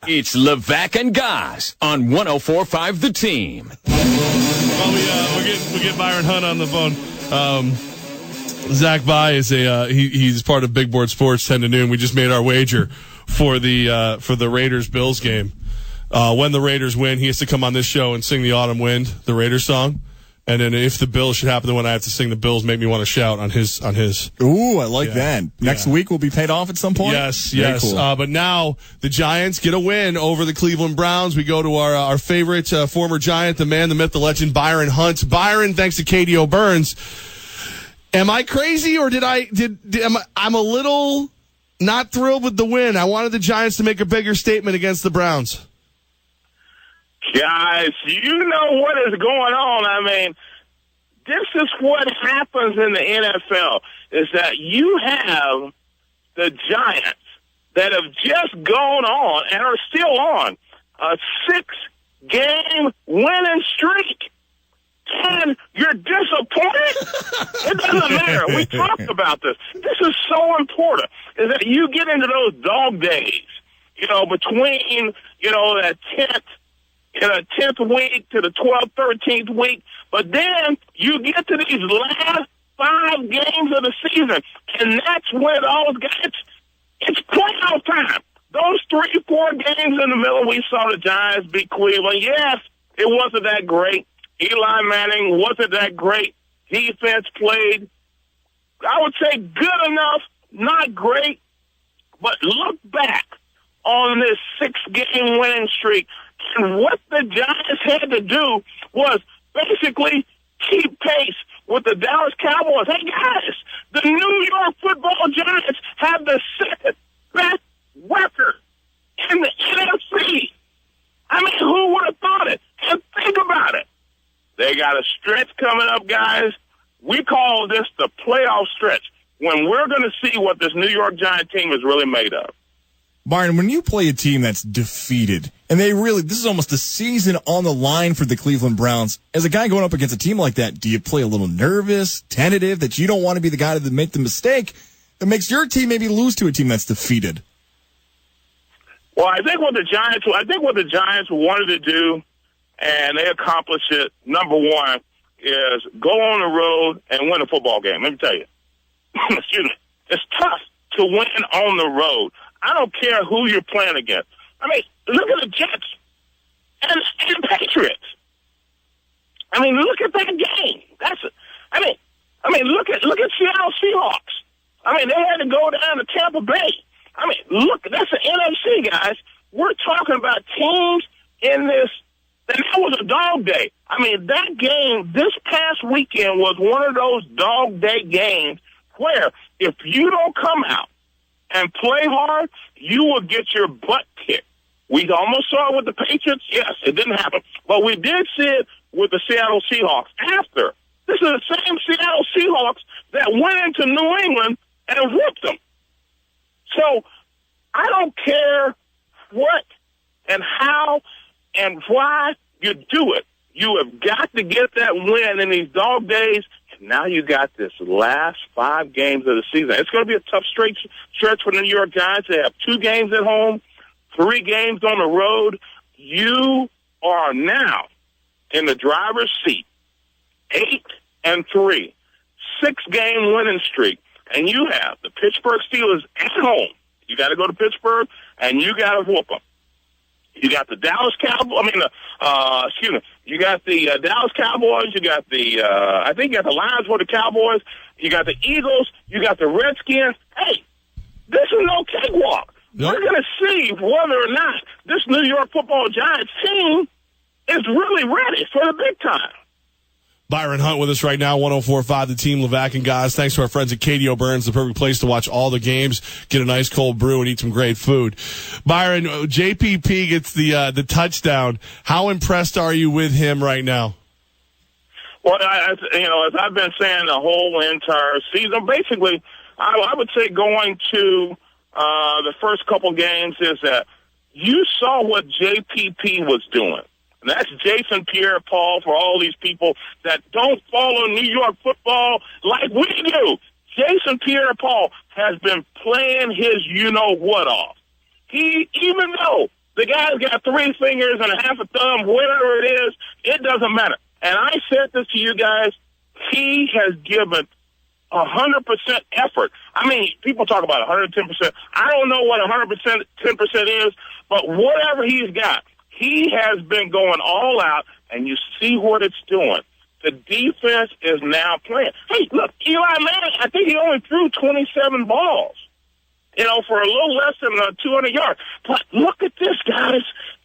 It's Levack and Goz on 104.5 The Team. Well, we get Byron Hunt on the phone. Zach By is he's part of Big Board Sports 10 to noon. We just made our wager for the Raiders-Bills game. When the Raiders win, he has to come on this show and sing the Autumn Wind, the Raiders song. And then if the Bills should happen, then when I have to sing the Bills, make me want to shout on his. Ooh, I like that. Next week we'll be paid off at some point? Yes. Cool. But now the Giants get a win over the Cleveland Browns. We go to our favorite former Giant, the man, the myth, the legend, Byron Hunt. Byron, thanks to Katie O'Burns. Am I crazy or I'm a little not thrilled with the win. I wanted the Giants to make a bigger statement against the Browns. Guys, you know what is going on. I mean, this is what happens in the NFL, is that you have the Giants that have just gone on and are still on a 6-game winning streak. And you're disappointed? It doesn't matter. We talked about this. This is so important, is that you get into those dog days, between, that 10th week to the 12th, 13th week. But then you get to these last 5 games of the season, and that's when it all gets, it's playoff time. Those 3-4 games in the middle, we saw the Giants beat Cleveland. Yes, it wasn't that great. Eli Manning wasn't that great. Defense played, I would say, good enough, not great. But look back on this 6-game winning streak, and what the Giants had to do was basically keep pace with the Dallas Cowboys. Hey, guys, the New York Football Giants have the 2nd best record in the NFC. I mean, who would have thought it? And think about it. They got a stretch coming up, guys. We call this the playoff stretch, when we're going to see what this New York Giant team is really made of. Byron, when you play a team that's defeated, and this is almost a season on the line for the Cleveland Browns, as a guy going up against a team like that, do you play a little nervous, tentative, that you don't want to be the guy to make the mistake that makes your team maybe lose to a team that's defeated? Well, I think what the Giants wanted to do, and they accomplished it, number one, is go on the road and win a football game. Let me tell you. Excuse me. It's tough to win on the road. I don't care who you're playing against. I mean, look at the Jets and Patriots. I mean, look at that game. I mean, look at Seattle Seahawks. I mean, they had to go down to Tampa Bay. I mean, look, that's the NFC, guys. We're talking about teams in this, and that was a dog day. I mean, that game this past weekend was one of those dog day games where if you don't come out and play hard, you will get your butt kicked. We almost saw it with the Patriots. Yes, it didn't happen. But we did see it with the Seattle Seahawks after. This is the same Seattle Seahawks that went into New England and whooped them. So I don't care what and how and why you do it. You have got to get that win in these dog days. Now you got this last 5 games of the season. It's going to be a tough stretch for the New York Giants. They have 2 games at home, 3 games on the road. You are now in the driver's seat, 8-3, 6-game winning streak, and you have the Pittsburgh Steelers at home. You got to go to Pittsburgh, and you got to whoop them. You got the Dallas Cowboys. You got the Dallas Cowboys. You got I think you got the Lions for the Cowboys. You got the Eagles. You got the Redskins. Hey, this is no cakewalk. Nope. We're going to see whether or not this New York Football Giants team is really ready for the big time. Byron Hunt with us right now, 104.5 The Team, Levack and Goz. Thanks to our friends at Katie O'Burns, the perfect place to watch all the games, get a nice cold brew, and eat some great food. Byron, JPP gets the touchdown. How impressed are you with him right now? Well, as I've been saying the whole entire season, basically, I would say going to the first couple games is that you saw what JPP was doing. And that's Jason Pierre-Paul for all these people that don't follow New York football like we do. Jason Pierre-Paul has been playing his you-know-what off. Even though The guy's got 3 fingers and a half a thumb, whatever it is, it doesn't matter. And I said this to you guys, he has given 100% effort. I mean, people talk about 110%. I don't know what 100%, 10% is, but whatever he's got, he has been going all out, and you see what it's doing. The defense is now playing. Hey, look, Eli Manning, I think he only threw 27 balls, for a little less than 200 yards. But look at this, guys.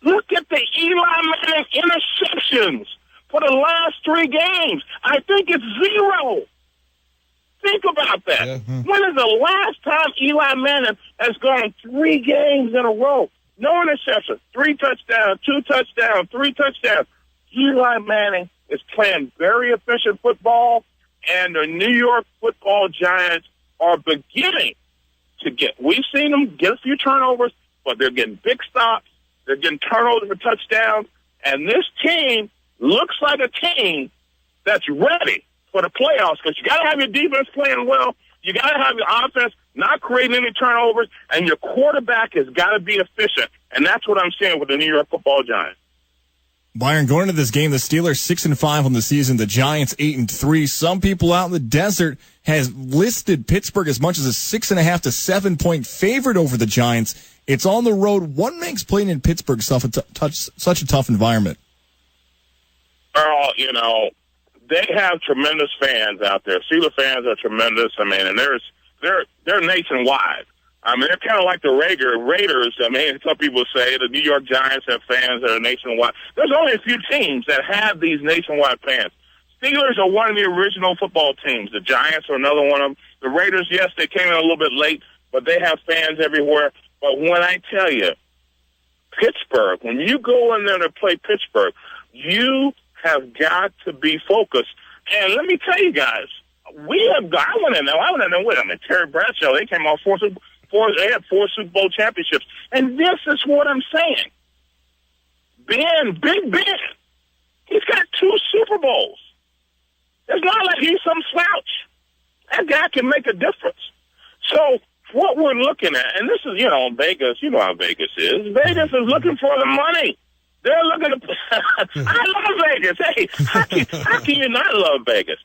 Look at the Eli Manning interceptions for the last 3 games. I think it's 0. Think about that. Yeah. When is the last time Eli Manning has gone 3 games in a row? No interception, 3 touchdowns, 2 touchdowns, 3 touchdowns. Eli Manning is playing very efficient football, and the New York Football Giants are beginning to we've seen them get a few turnovers, but they're getting big stops. They're getting turnovers for touchdowns, and this team looks like a team that's ready for the playoffs, because you got to have your defense playing well. You got to have your offense not creating any turnovers, and your quarterback has got to be efficient. And that's what I'm saying with the New York Football Giants. Byron, going into this game, the Steelers 6-5 on the season, the Giants 8-3. Some people out in the desert has listed Pittsburgh as much as a 6.5 to 7 point favorite over the Giants. It's on the road. What makes playing in Pittsburgh such a tough environment? Earl, they have tremendous fans out there. Steelers fans are tremendous. I mean, and they're nationwide. I mean, they're kind of like the Raiders. I mean, some people say the New York Giants have fans that are nationwide. There's only a few teams that have these nationwide fans. Steelers are one of the original football teams. The Giants are another one of them. The Raiders, yes, they came in a little bit late, but they have fans everywhere. But when I tell you, Pittsburgh, when you go in there to play Pittsburgh, you have got to be focused. And let me tell you guys, I went in there with them. And Terry Bradshaw, they came off they had 4 Super Bowl championships. And this is what I'm saying. Big Ben, he's got 2 Super Bowls. It's not like he's some slouch. That guy can make a difference. So what we're looking at, and this is, Vegas, you know how Vegas is. Vegas is looking for the money. They're looking to I love Vegas. Hey, how can you not love Vegas?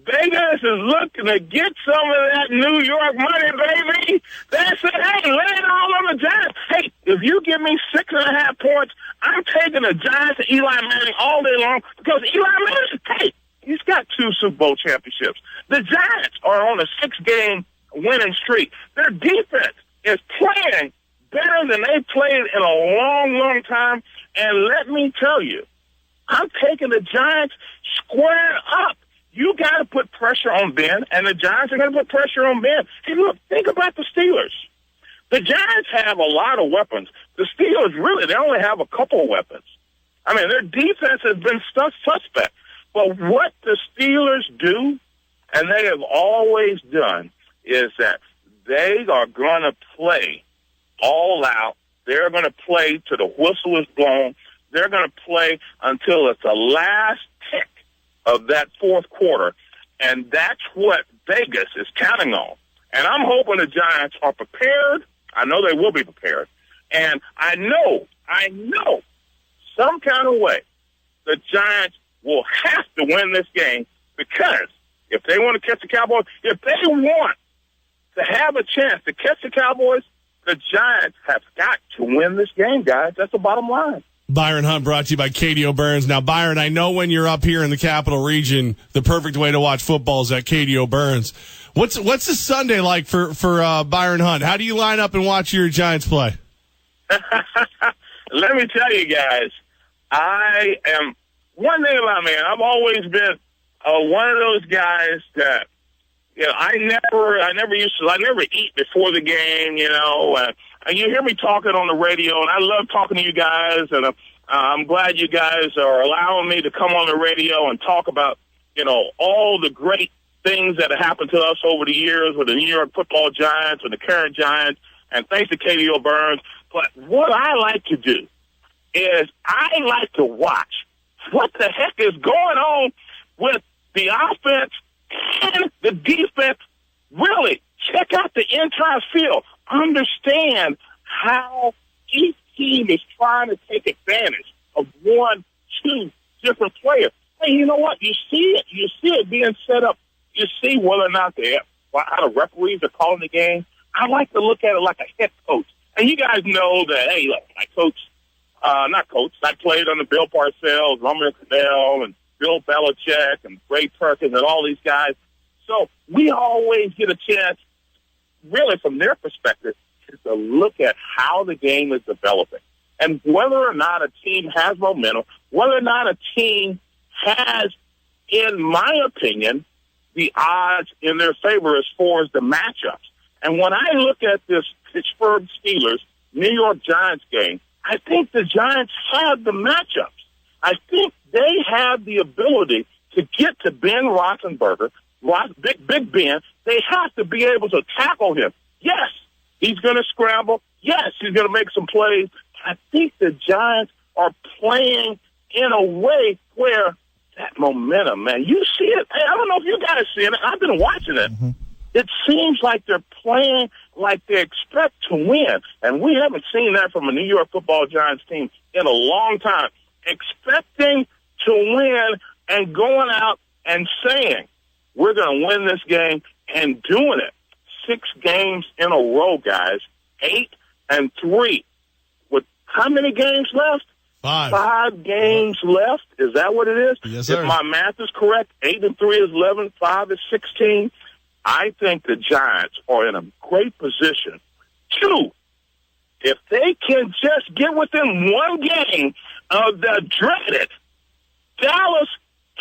Vegas is looking to get some of that New York money, baby. That's it. Hey, lay it all on the Giants. Hey, if you give me 6.5 points, I'm taking the Giants and Eli Manning all day long, because Eli Manning, hey, he's got 2 Super Bowl championships. The Giants are on a 6-game winning streak. Their defense is playing better than they've played in a long, long time. And let me tell you, I'm taking the Giants square up. You got to put pressure on Ben, and the Giants are going to put pressure on Ben. Hey, look, think about the Steelers. The Giants have a lot of weapons. The Steelers, really, they only have a couple of weapons. I mean, their defense has been suspect. But what the Steelers do, and they have always done, is that they are going to play all out. They're going to play till the whistle is blown. They're going to play until it's the last tick of that fourth quarter, and that's what Vegas is counting on. And I'm hoping the Giants are prepared. I know they will be prepared. And I know, some kind of way, the Giants will have to win this game, because if they want to catch the Cowboys, if they want to have a chance to catch the Cowboys, the Giants have got to win this game, guys. That's the bottom line. Byron Hunt, brought to you by Katie O'Burns. Now, Byron, I know when you're up here in the Capital Region, the perfect way to watch football is at Katie O'Burns. What's a Sunday like for Byron Hunt? How do you line up and watch your Giants play? Let me tell you guys, I am one thing about me. I've always been one of those guys that, I never eat before the game, and you hear me talking on the radio, and I love talking to you guys, and I'm glad you guys are allowing me to come on the radio and talk about, all the great things that have happened to us over the years with the New York Football Giants and the current Giants, and thanks to Katie O'Burns. But what I like to do is I like to watch what the heck is going on with the offense and the defense. Really check out the entire field. Understand how each team is trying to take advantage of 1, 2 different players. Hey, you know what? You see it. You see it being set up. You see whether or not how the referees are calling the game. I like to look at it like a head coach. And you guys know that, hey, look, I played under Bill Parcells, Roman Cadell, and Bill Belichick, and Ray Perkins, and all these guys. So we always get a chance, really from their perspective, to look at how the game is developing. And whether or not a team has momentum, whether or not a team has, in my opinion, the odds in their favor as far as the matchups. And when I look at this Pittsburgh Steelers, New York Giants game, I think the Giants have the matchups. I think they have the ability to get to Ben Roethlisberger, Big Ben. They have to be able to tackle him. Yes, he's going to scramble. Yes, he's going to make some plays. I think the Giants are playing in a way where that momentum, man, you see it. Hey, I don't know if you guys see it. I've been watching it. Mm-hmm. It seems like they're playing like they expect to win. And we haven't seen that from a New York Football Giants team in a long time. Expecting to win and going out and saying, we're going to win this game and doing it. 6 games in a row, guys. 8-3. With how many games left? 5. 5 games left. Is that what it is? Yes, sir. If my math is correct, 8-3 is 11, 5 is 16. I think the Giants are in a great position. 2, if they can just get within 1 game of the dreaded Dallas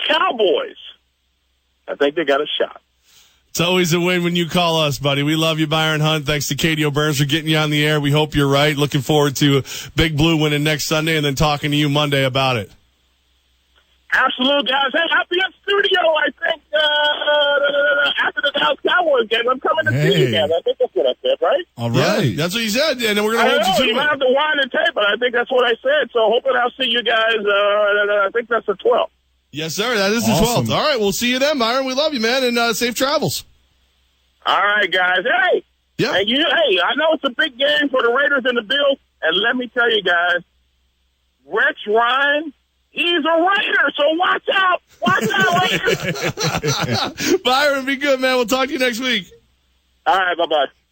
Cowboys, I think they got a shot. It's always a win when you call us, buddy. We love you, Byron Hunt. Thanks to Katie O'Burns for getting you on the air. We hope you're right. Looking forward to Big Blue winning next Sunday and then talking to you Monday about it. Absolutely, guys. Hey, I'll be in studio, I think, after the Dallas Cowboys game. I'm coming to see you guys. I think that's what I said, right? All right. Yeah, that's what you said, and then we're going to hold you to it. You have to wind and tape, but I think that's what I said. So hoping I'll see you guys, I think that's the 12th. Yes, sir. That is the 12th. All right, we'll see you then, Byron. We love you, man, and safe travels. All right, guys. Hey. Yeah. And hey, I know it's a big game for the Raiders and the Bills, and let me tell you guys, Rex Ryan, he's a Raider, so watch out. Watch out, Raiders. Byron, be good, man. We'll talk to you next week. All right, bye-bye.